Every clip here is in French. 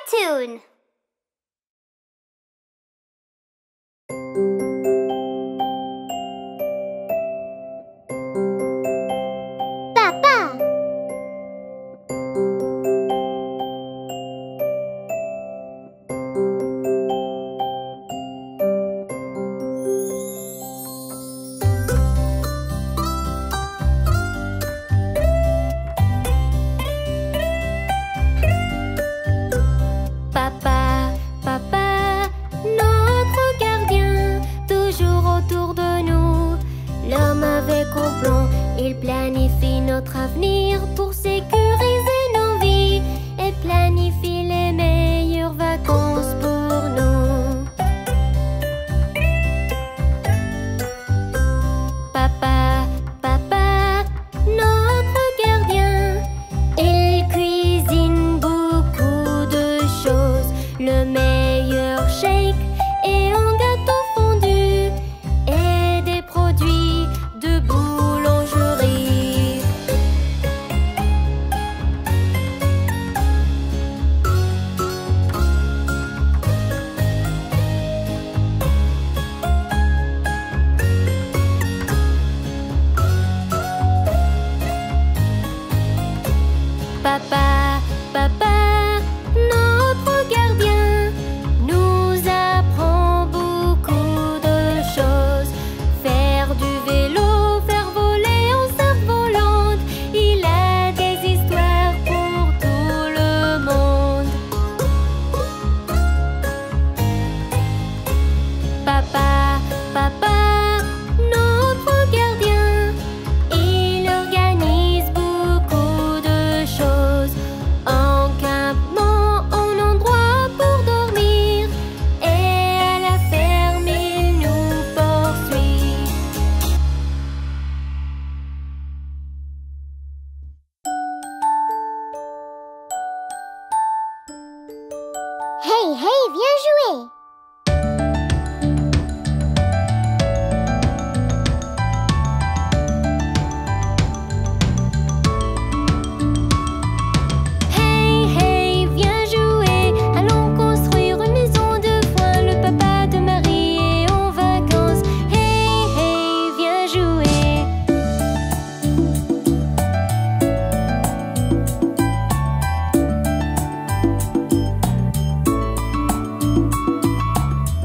tune. Papa. Papa, papa, notre gardien, toujours autour de nous. L'homme avec complot, il planifie notre avenir pour sécuriser nos vies et planifie les meilleures vacances pour nous. Papa, papa, notre gardien, il cuisine beaucoup de choses, le meilleur shake et un gâteau fondu et des produits de boulangerie. Papa, papa, notre gardien nous apprend beaucoup de choses. Faire du vélo, faire voler en cerf-volante, il a des histoires pour tout le monde. Papa, papa, notre gardien, il organise beaucoup de choses. En campement, en endroit pour dormir, et à la ferme, il nous poursuit. Hey, hey, viens jouer. Hey, hey, viens jouer. Allons construire une maison de foin. Le papa de Marie est en vacances. Hey, hey, viens jouer.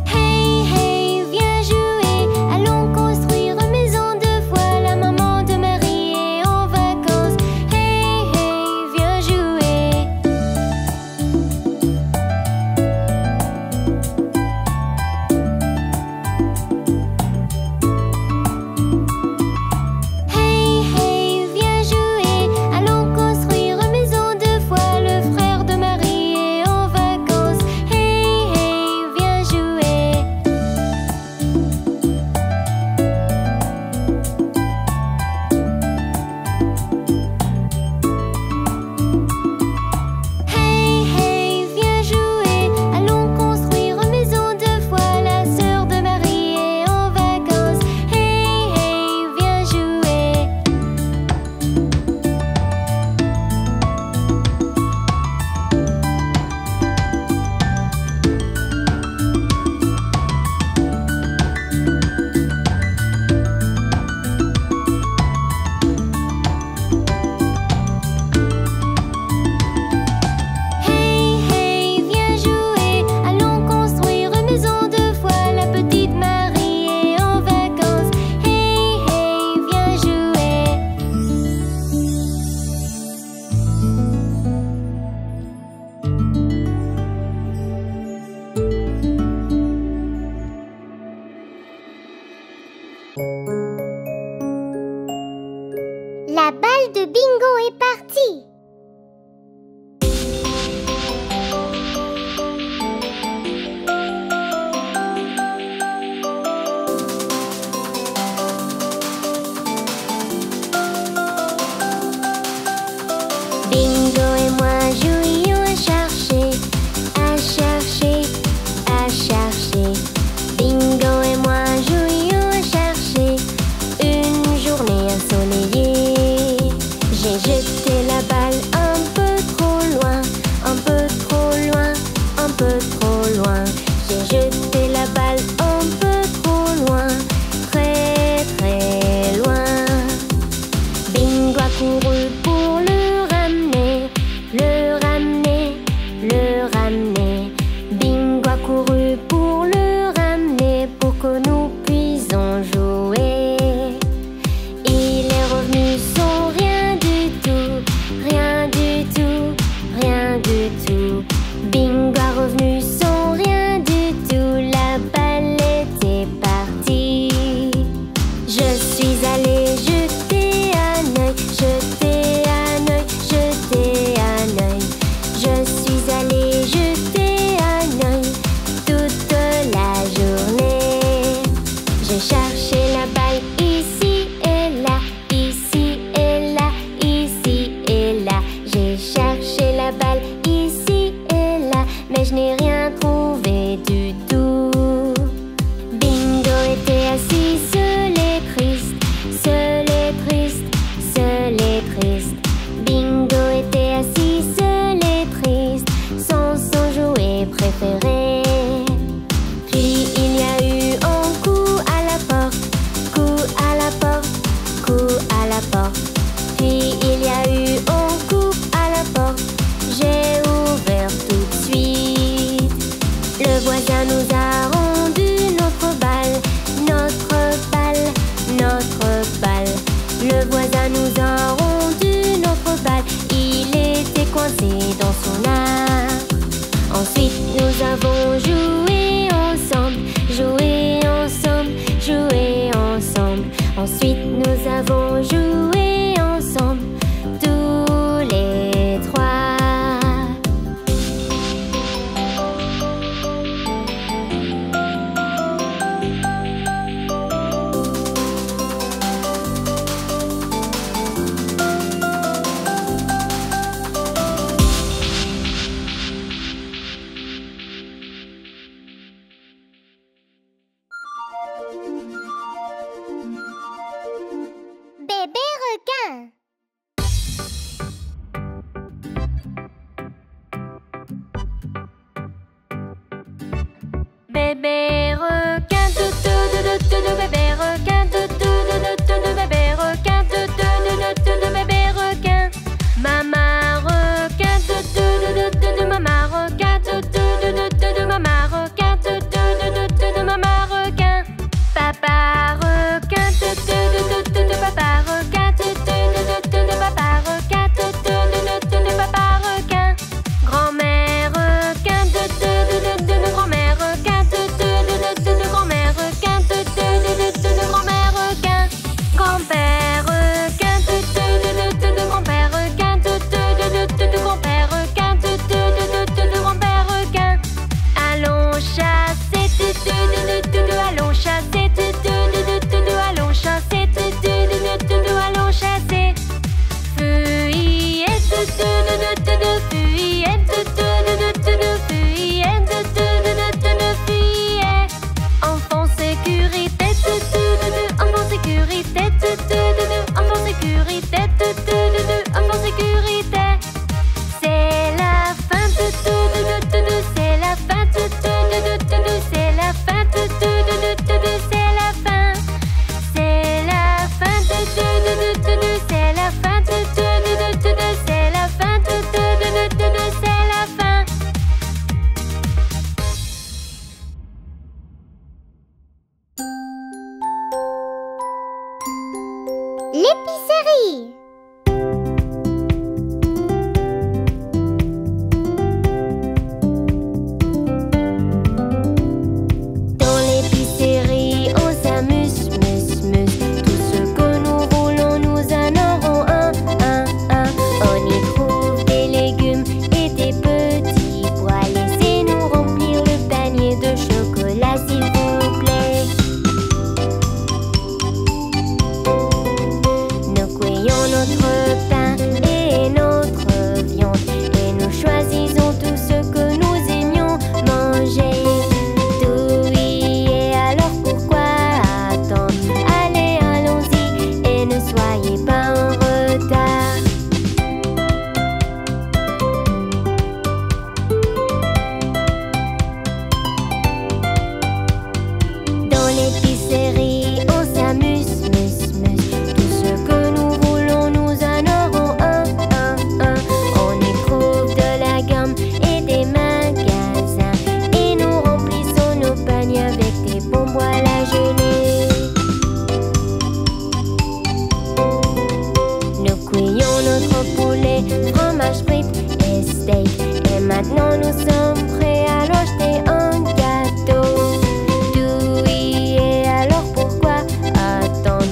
Hey, hey, viens jouer. Allons construire une maison de foin. La maman de Marie est en vacances. Hey, hey, viens jouer. Hey, hey, viens jouer. Allons construire une maison de foin. Le frère de Marie est en vacances. Hey, hey, viens jouer. Hey, hey, viens jouer. Allons construire une maison de foin. La sœur de Marie est en vacances. Hey, hey, viens jouer. Hey, hey, viens jouer. Allons construire une maison de foin. La petite Marie est en vacances. Hey, hey, viens jouer. La balle de bingo est partie. Bingo et moi jouions à chercher, à chercher, à chercher. Bingo et moi jouions à chercher une journée ensoleillée. J'ai jeté la balle un peu trop loin, un peu trop loin. Bingo a couru pour le ramener, le ramener, le ramener. Bingo a couru pour le ramener pour que nous puissions jouer. Il est revenu sans rien du tout, rien du tout, rien du tout. Bingo a revenu sans rien du tout, la balle était partie. Je suis allée jeter un œil, jeter un œil, jeter un œil. Je suis allée jeter un œil toute la journée. J'ai cherché la balle ici et là, ici et là, ici et là. J'ai cherché la balle ici et là, mais je n'ai rien trouvé du tout. Bingo était assis seul et triste, seul et triste, seul et triste. Bingo était assis seul et triste, sans son jouet préféré. Puis il y a eu un coup à la porte, coup à la porte, coup à la porte. Puis il y a eu un coup à la porte, j'ai ouvert tout de suite. Le voisin nous a rendu notre balle, notre balle, notre balle. Le voisin nous a rendu notre balle, il était coincé dans son arbre. Ensuite nous avons joué ensemble, joué ensemble, joué ensemble. Ensuite nous avons joué ensemble, tous les trois. Bébé requin. Bébé requin, bébé requin, bébé requin, bébé requin. Maman requin, maman requin, maman requin, maman requin. Papa requin, papa requin, papa requin, papa requin. Grand-mère requin, grand-mère requin, grand-mère requin, grand-mère Maintenant nous sommes prêts à leur jeter un gâteau. Oui, et alors pourquoi attendre?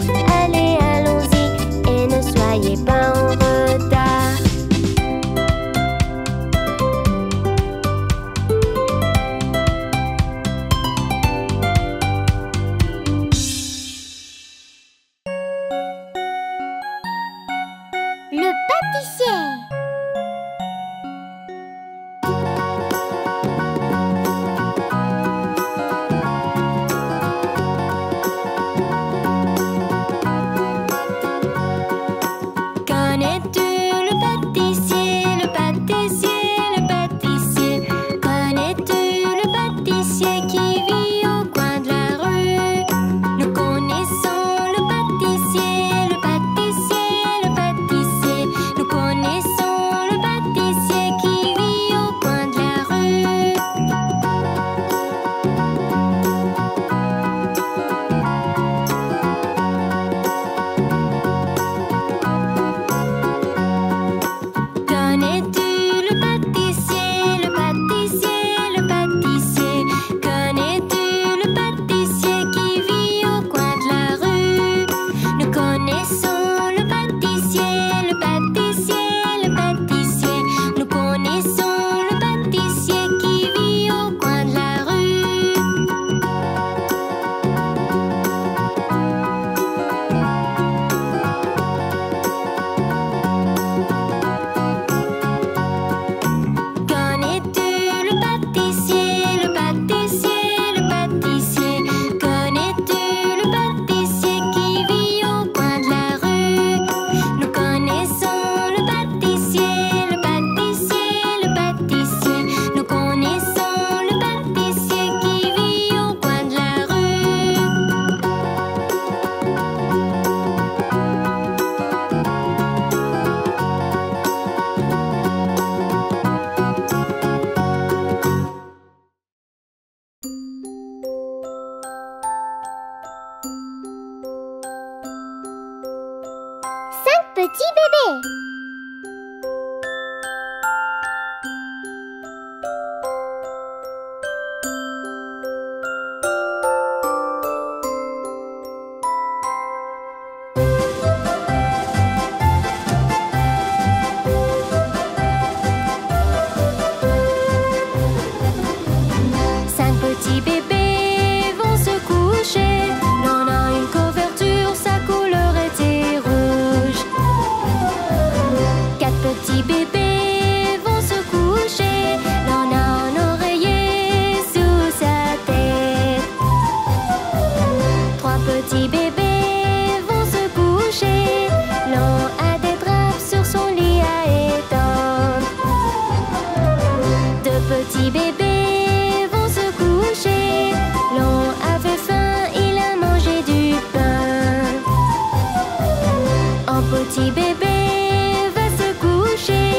Allez, allons-y et ne soyez pas en retard. Le pâtissier. Connais-tu le pâtissier, le pâtissier, le pâtissier? Connais-tu le pâtissier qui vit au coin de la rue? Nous connaissons le pâtissier, le pâtissier, le pâtissier. Nous connaissons le pâtissier qui vit au coin de la rue. Connais-tu le pâtissier, le pâtissier, le pâtissier? Connais-tu le pâtissier qui vit au coin de la rue? Nous connaissons le pâtissier, le pâtissier, le pâtissier. Nous connaissons le pâtissier qui vit au coin de la rue. Connais-tu le pâtissier, le pâtissier, le pâtissier? Connais-tu le pâtissier qui vit au coin de la rue? Nous connaissons le pâtissier, le pâtissier, le pâtissier. Nous connaissons le pâtissier qui vit au coin de la rue. Cinq petits bébés. Cinq petits bébés vont se coucher. L'un a une couverture, sa couleur était rouge. Quatre petits bébés vont se coucher. L'un a un oreiller sous sa tête. Trois petits bébés vont se coucher. L'un a des draps sur son lit à étendre. Deux petits bébés vont se coucher. L'un avait faim, il a mangé du pain. Un petit bébé va se coucher.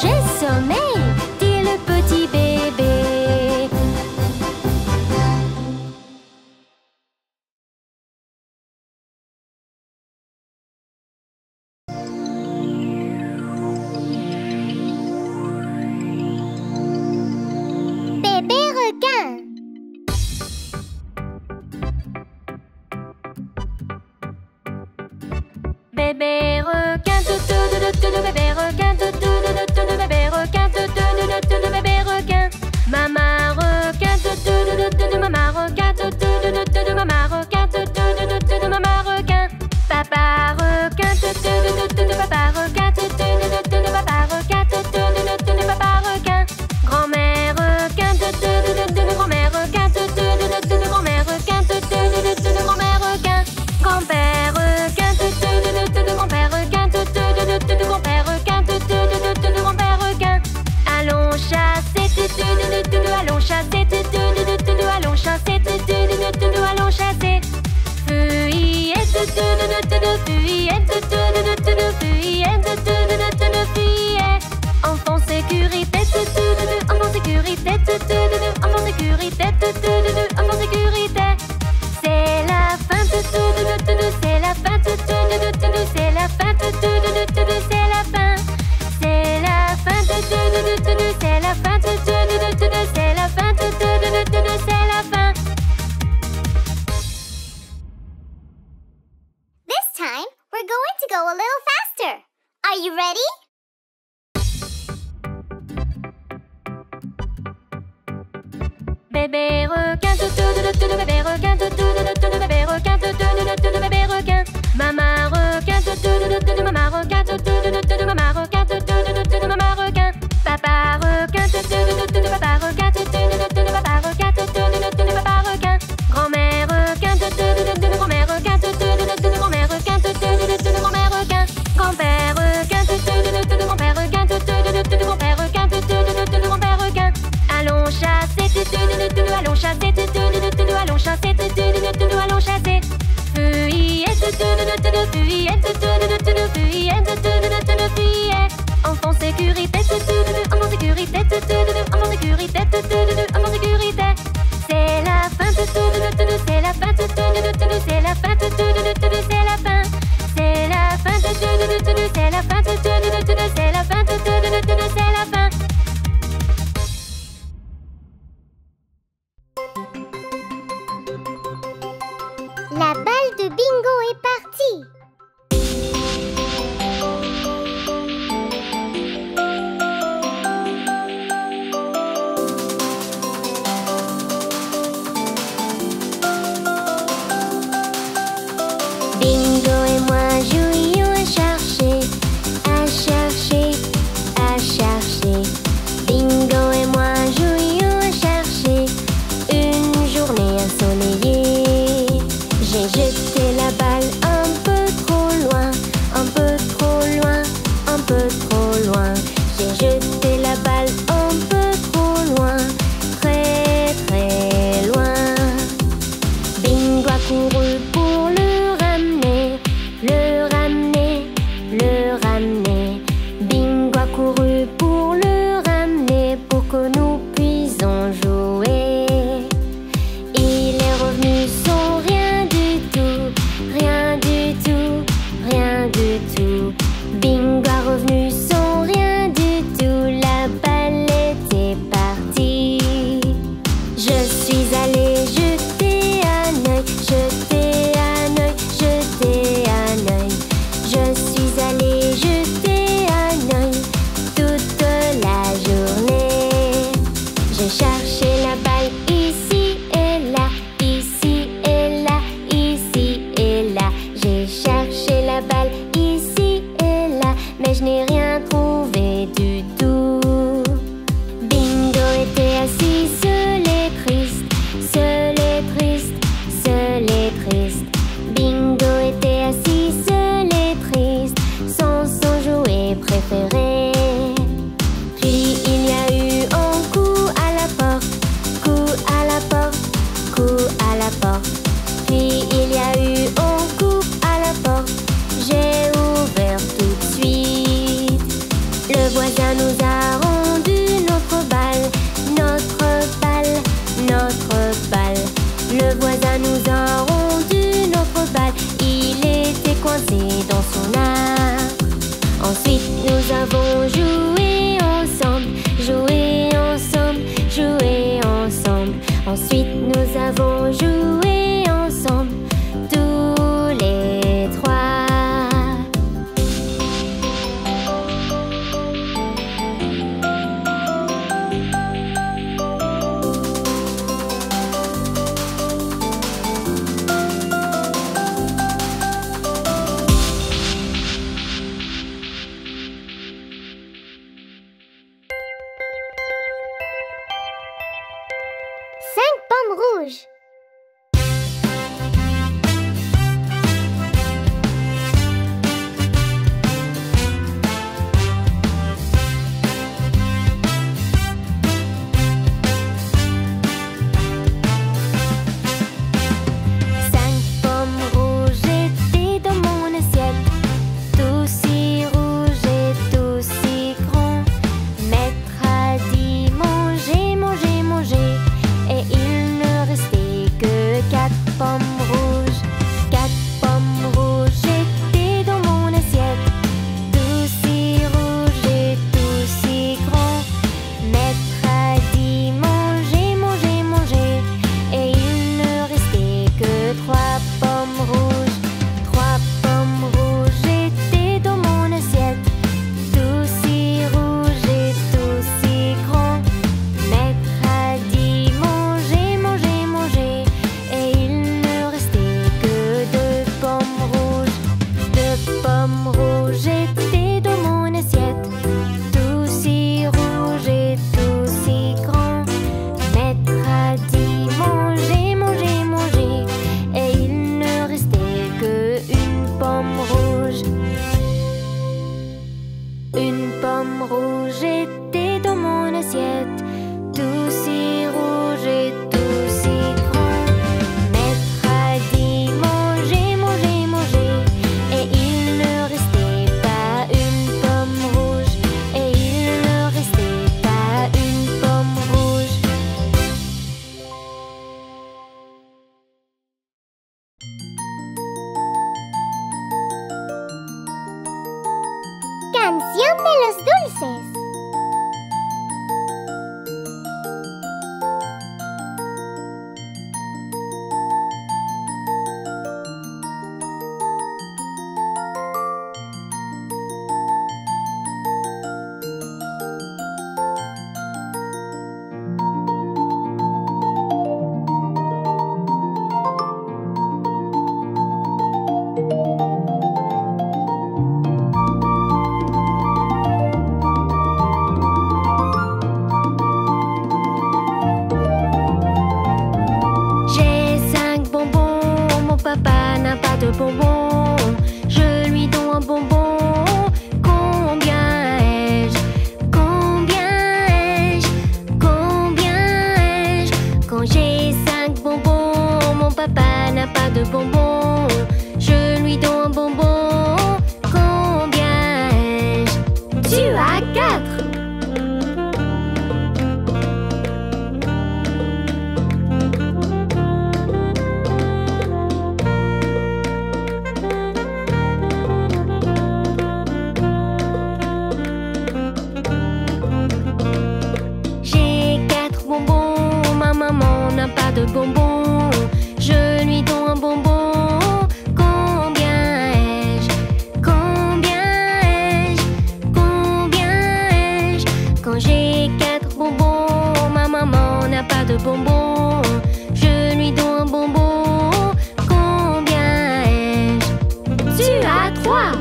J'ai sommeil, dit le petit bébé. Bébé requin. Bébé requin, bébé requin, bébé requin, bébé requin. Maman requin, maman requin, maman requin, maman requin. Papa requin, papa requin, papa requin, papa requin. Grand-mère requin, grand-mère requin, grand-mère requin, grand-mère requin. Grand-père requin, grand-père Ready? Bébé requin, bébé requin, bébé requin, bébé requin. Maman requin, maman requin, maman requin, maman requin. Papa requin, papa requin, papa requin, papa requin. Grand-mère requin, grand-mère requin, grand-mère requin, grand-mère requin. Grand-père requin, grand-père requin, grand-père requin, grand-père requin. Allons chasser, allons chasser, allons chasser, allons chasser. Fuyette, fuyette, fuyette, fuyette. Enfant sécurité, enfant sécurité, enfant sécurité, enfant sécurité. C'est la fin, c'est la fin, c'est la fin, c'est la fin, c'est la fin. C'est la fin, c'est la fin, c'est la fin, c'est la fin. La balle de bingo est partie. Bingo et moi jouions à chercher, à chercher, à chercher. Bingo et moi jouions à chercher une journée ensoleillée. J'ai jeté la balle un peu trop loin, un peu trop loin, un peu trop loin. J'ai jeté la balle un peu trop loin, très très loin. Bingo a couru pour le ramener, le ramener, le ramener. Bingo a couru pour le ramener pour que nous puissions jouer. Il est revenu sans rien du tout, rien du tout, rien du tout. Bingo a revenu sans rien du tout, la balle était partie. Je suis allée jeter un œil, jeter un œil, jeter un œil. Je suis allée jeter un œil toute la journée. J'ai cherché la balle ici et là, ici et là, ici et là. J'ai cherché la balle ici et là, mais je n'ai rien trouvé du tout. Bingo était assis seul et triste, seul et triste, seul et triste. Bingo était assis seul et triste, sans son jouet préféré. Puis il y a eu un coup à la porte, coup à la porte, coup à la porte. Puis il y a eu un coup à la porte, j'ai ouvert tout de suite. Le voisin nous a rendu notre balle, notre balle, notre balle. Le voisin nous a rendu notre balle, il était coincé dans son arbre. Ensuite nous avons joué ensemble, joué ensemble, joué ensemble. Ensuite nous avons joué ensemble, tous les trois. Cinq pommes rouges. Cinq pommes rouges étaient dans mon assiette, tout si rouge et tout si grand. Maître a dit manger, manger, manger, et il ne restait Une pomme rouge était dans mon assiette, tout si rouge et tout si grand. Maître a dit mangez, mangez, mangez, et il ne restait pas une pomme rouge, et il ne restait pas une pomme rouge. Canción de los dulces. J'ai 5 bonbons, mon papa n'a pas de bonbons. Je lui donne un bonbon. Combien ai-je? Combien ai-je? Combien ai-je? Quand j'ai 5 bonbons, mon papa n'a pas de bonbons. Je lui donne un bonbon. Combien ai-je? Tu as 4. J'ai 4 bonbons, ma maman n'a pas de bonbons. Je lui donne un bonbon. Combien ai-je? Combien ai-je? Combien ai-je? Quand j'ai 4 bonbons, ma maman n'a pas de bonbons. Je lui donne un bonbon. Combien ai-je? Tu as 3.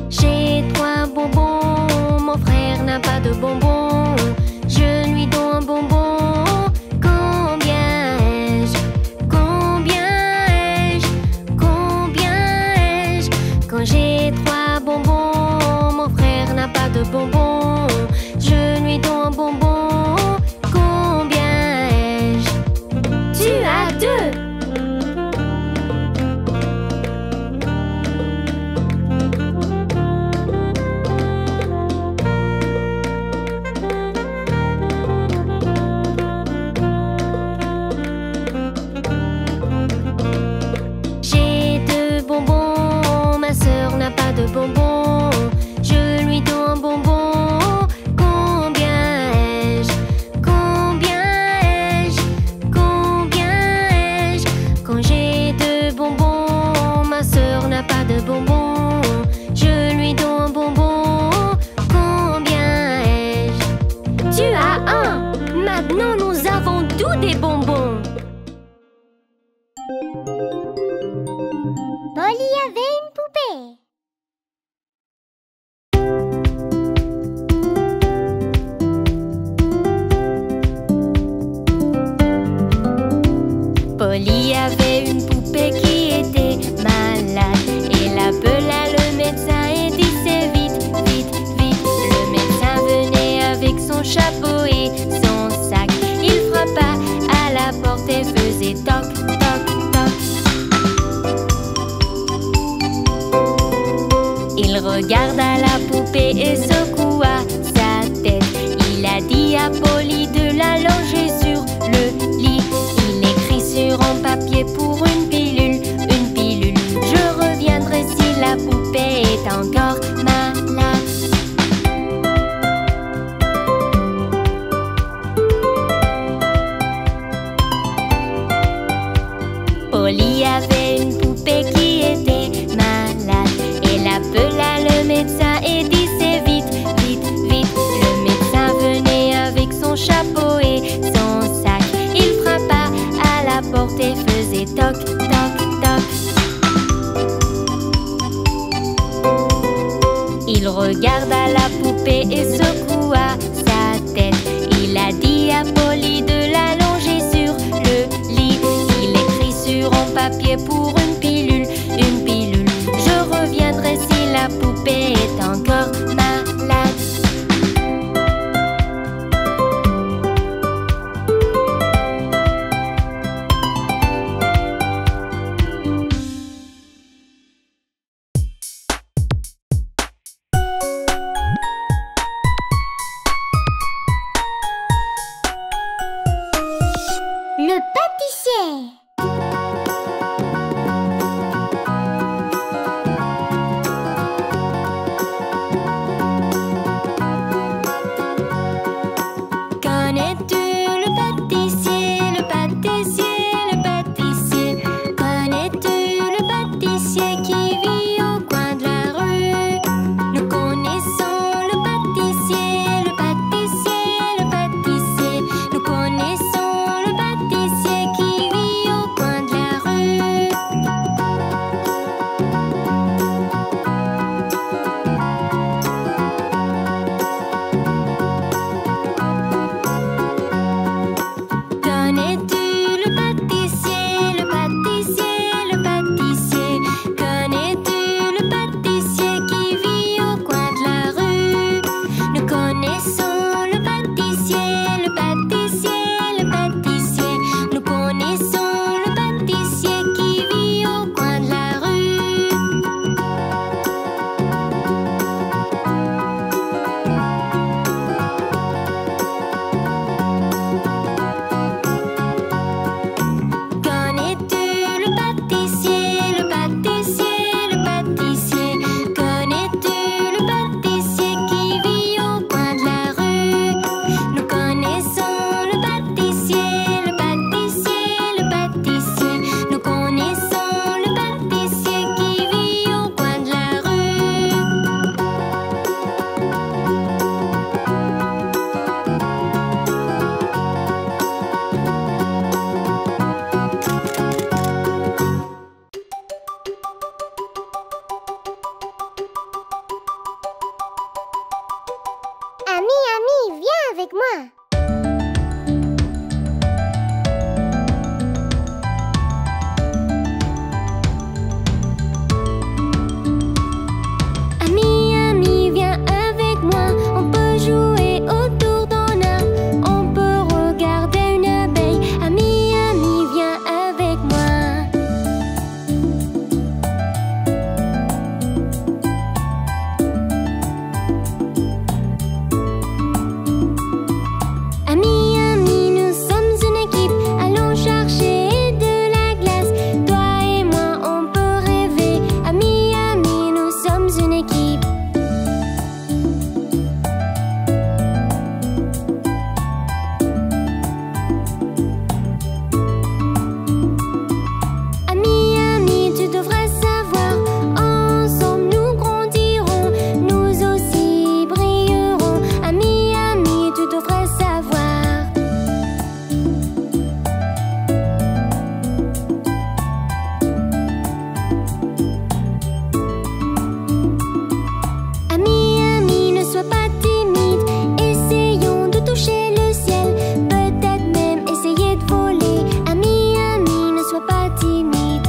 J'ai 3 bonbons, mon frère n'a pas de bonbons. Je lui donne un bonbon. Combien ai-je? Combien ai-je? Combien ai-je? Quand j'ai 3 bonbons, mon frère n'a pas de bonbons. Je lui donne un bonbon. Combien ai-je? Tu as 2. J'ai 2 bonbons, ma sœur n'a pas de bonbons. Je lui donne un bonbon. Combien ai-je? Combien ai-je? Combien ai-je? Quand j'ai 2 bonbons, ma sœur n'a pas de bonbons. Je lui donne un bonbon. Combien ai-je? Tu as 1. Maintenant nous avons tous des bonbons. Polly avait une poupée. Polly avait une poupée qui était malade. Elle appela le médecin et disait vite, vite, vite. Le médecin venait avec son chapeau et son sac. Il frappa à la porte et faisait toc, toc, toc. Il regarda la poupée et secoua sa tête. Il a dit à Polly de l'allonger sur le lit. Il écrit sur un papier pour une pilule, une pilule. Je reviendrai si la poupée est encore malade. Polly avait une poupée qui était malade. Elle appela le médecin et disait vite, vite, vite. Le médecin venait avec son chapeau et son sac. Il frappa à la porte et faisait toc, toc, toc. Il regarda la poupée et secoua sa tête. Il a dit à Polly de l'allonger sur le lit. Il écrit sur un papier pour une pilule, une pilule. Je reviendrai si la poupée est encore malade. Le pâtissier. Connais-tu le pâtissier, le pâtissier, le pâtissier? Connais-tu le pâtissier qui vit au coin de la rue? Nous connaissons le pâtissier, le pâtissier, le pâtissier. Nous connaissons le pâtissier qui vit au coin de la rue. Connais-tu le pâtissier, le pâtissier, le pâtissier? Connais-tu le pâtissier qui vit au coin de la rue? Nous connaissons le pâtissier, le pâtissier, le pâtissier. Nous connaissons le pâtissier qui vit au coin de la rue. Connais-tu le pâtissier, le pâtissier, le pâtissier? Connais-tu le pâtissier qui vit au coin de la rue? Nous connaissons le pâtissier, le pâtissier, le pâtissier. Nous connaissons le pâtissier qui vit au coin de la rue. Ami, ami, viens avec moi. Ami, ami, viens avec moi. On peut jouer autour d'un arbre. On peut regarder une abeille. Ami, ami, viens avec moi. Ami, ami, nous sommes une équipe. Allons chercher de la glace. Toi et moi, on peut rêver. Ami, ami, nous sommes une équipe. Ami, ami, tu devrais savoir. Ensemble, nous grandirons. Nous aussi brillerons. Ami, ami, tu devrais savoir. Ami, ami, ne sois pas timide. Essayons de toucher le ciel. Peut-être même essayer de voler. Ami, ami, ne sois pas timide.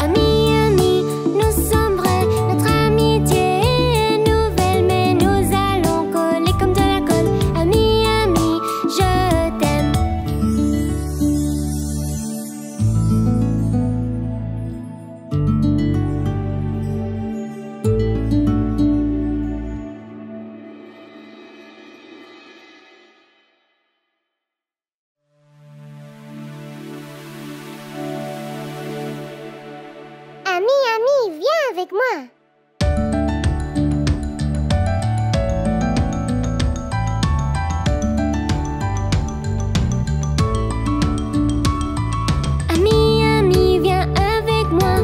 Ami, ami, nous sommes vrais. Notre amitié est nouvelle, mais nous allons coller comme de la colle. Ami, ami, je t'aime. Ami, ami, viens avec moi. Ami, ami, viens avec moi.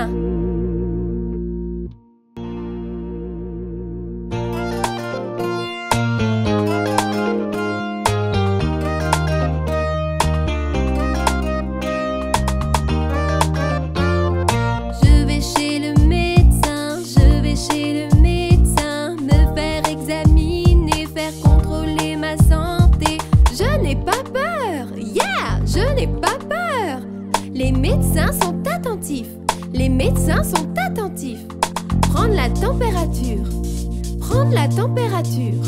médecin. Je vais chez le médecin, je vais chez le médecin, me faire examiner, faire contrôler ma santé. Je n'ai pas peur, yeah, je n'ai pas peur. Les médecins sont attentifs, les médecins sont attentifs. Prendre la température, prendre la température.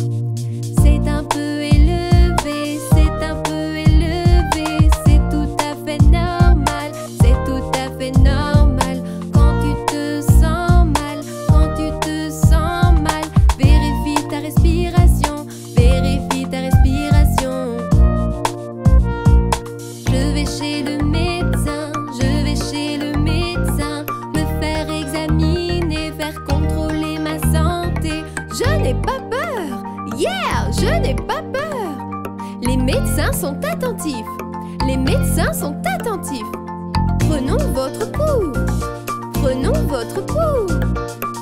C'est un peu élevé, c'est un peu élevé. C'est tout à fait normal, c'est tout à fait normal. Quand tu te sens mal, quand tu te sens mal, vérifie ta respiration, vérifie ta respiration. Je vais chez le médecin, je vais chez le médecin, me faire examiner, faire contrôler ma santé. Je n'ai pas peur, yeah, je n'ai pas peur. Les médecins sont attentifs, les médecins sont attentifs. Prenons votre pouls, prenons votre pouls.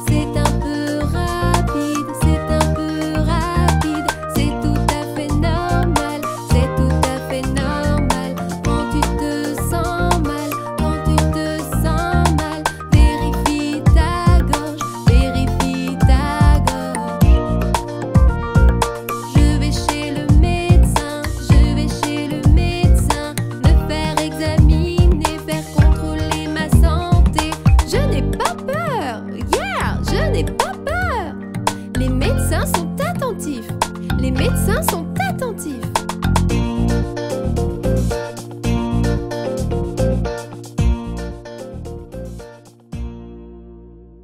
C'est un peu rapide, c'est un peu rapide. C'est tout à fait normal, c'est tout à fait normal. Quand tu te sens mal, quand tu te sens mal, vérifie ta gorge, vérifie ta gorge. Je vais chez le médecin, je vais chez le médecin, me faire examiner, faire contrôler ma santé. Je n'ai pas peur, yeah, je n'ai pas peur. Les médecins sont attentifs, les médecins sont